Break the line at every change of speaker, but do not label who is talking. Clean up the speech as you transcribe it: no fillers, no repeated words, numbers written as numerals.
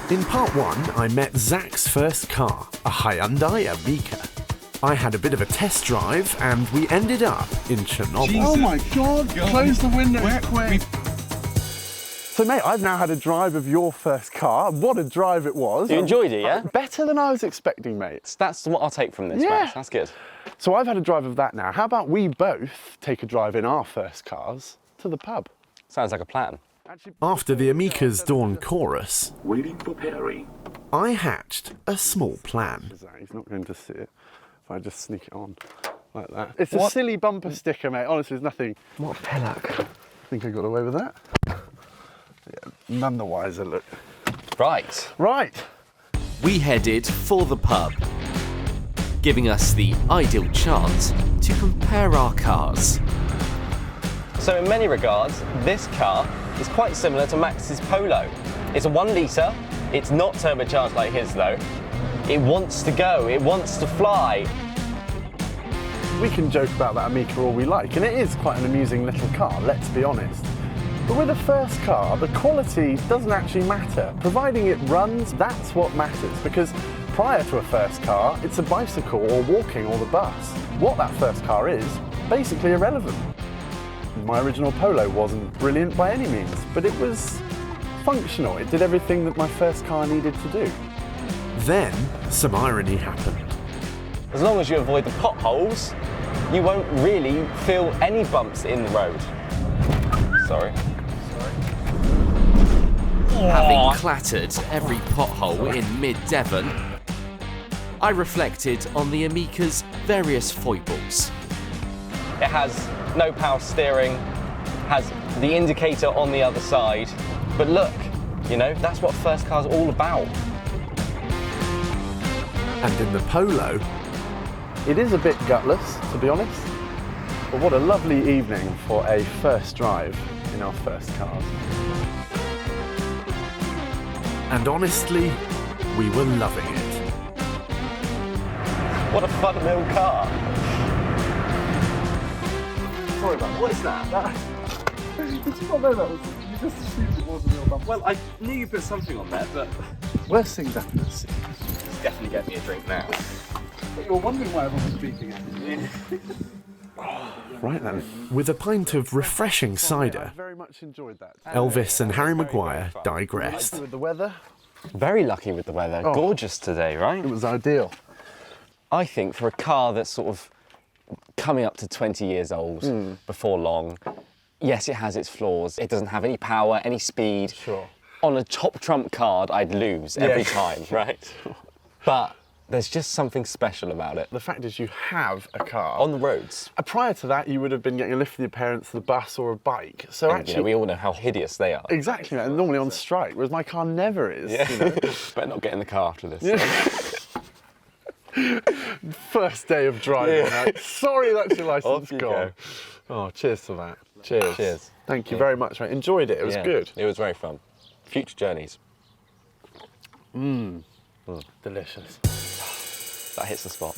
In part 1, I met Zach's first car, a Hyundai Amica. I had a bit of a test drive and we ended up in Chernobyl.
Jesus. Oh my God, close the window quick.
So mate, I've now had a drive of your first car. What a drive it was.
You enjoyed it, yeah?
Better than I was expecting, mate.
That's what I'll take from this,
Yeah.
Max. That's good.
So I've had a drive of that now. How about we both take a drive in our first cars to the pub?
Sounds like a plan.
After the Amica's dawn chorus,
Waiting for Perry.
I hatched a small plan.
He's not going to see it if I just sneak it on like that. It's a silly bumper sticker, mate. Honestly, there's nothing.
What a pillock.
I think I got away with that. Yeah, none the wiser, look.
Right.
Right.
We headed for the pub, giving us the ideal chance to compare our cars.
So in many regards, this car is quite similar to Max's Polo. It's a 1 litre, it's not turbocharged like his though. It wants to go, it wants to fly.
We can joke about that Amica all we like, and it is quite an amusing little car, let's be honest. But with a first car, the quality doesn't actually matter. Providing it runs, that's what matters, because prior to a first car, it's a bicycle or walking or the bus. What that first car is, basically irrelevant. My original Polo wasn't brilliant by any means, but it was functional. It did everything that my first car needed to do.
Then, some irony happened.
As long as you avoid the potholes, you won't really feel any bumps in the road. Sorry.
Having clattered every pothole in Mid-Devon, I reflected on the Amica's various foibles.
It has no power steering, has the indicator on the other side. But look, you know, that's what first car's all about.
And in the Polo,
It is a bit gutless, to be honest, but what a lovely evening for a first drive in our first cars.
and honestly, we were loving it.
What a fun little car.
Sorry about
What is that?
Did you not know that was? You just assumed it was a real bumper.
Well, I knew you put something on there, but
Worst things happen at sea.
definitely get me a drink now.
But you're wondering why I wasn't speaking.
Right then. With a pint of refreshing cider,
I very much enjoyed that.
Elvis and Harry Maguire digressed.
With the weather,
Very lucky with the weather.
Oh.
Gorgeous today, right?
it was ideal.
I think for a car that's sort of coming up to 20 years old before long, yes, it has its flaws. It doesn't have any power, any speed.
Sure.
On a top trump card, I'd lose every time, right? But there's just something special about it.
The fact is you have a car.
On the roads.
Prior to that, you would have been getting a lift with your parents, the bus or a bike. So
And,
actually,
you know, we all know how hideous they are.
exactly, and normally on strike, whereas my car never is.
Yeah.
You know?
Better not get in the car after this.
First day of driving.
Yeah.
Right? Sorry, that's your license
Off you
gone. Oh, cheers to that. Cheers.
Cheers.
Thank you very much, mate. Enjoyed it. It was
Yeah,
good.
It was very fun. Future journeys.
Delicious.
That hits the spot.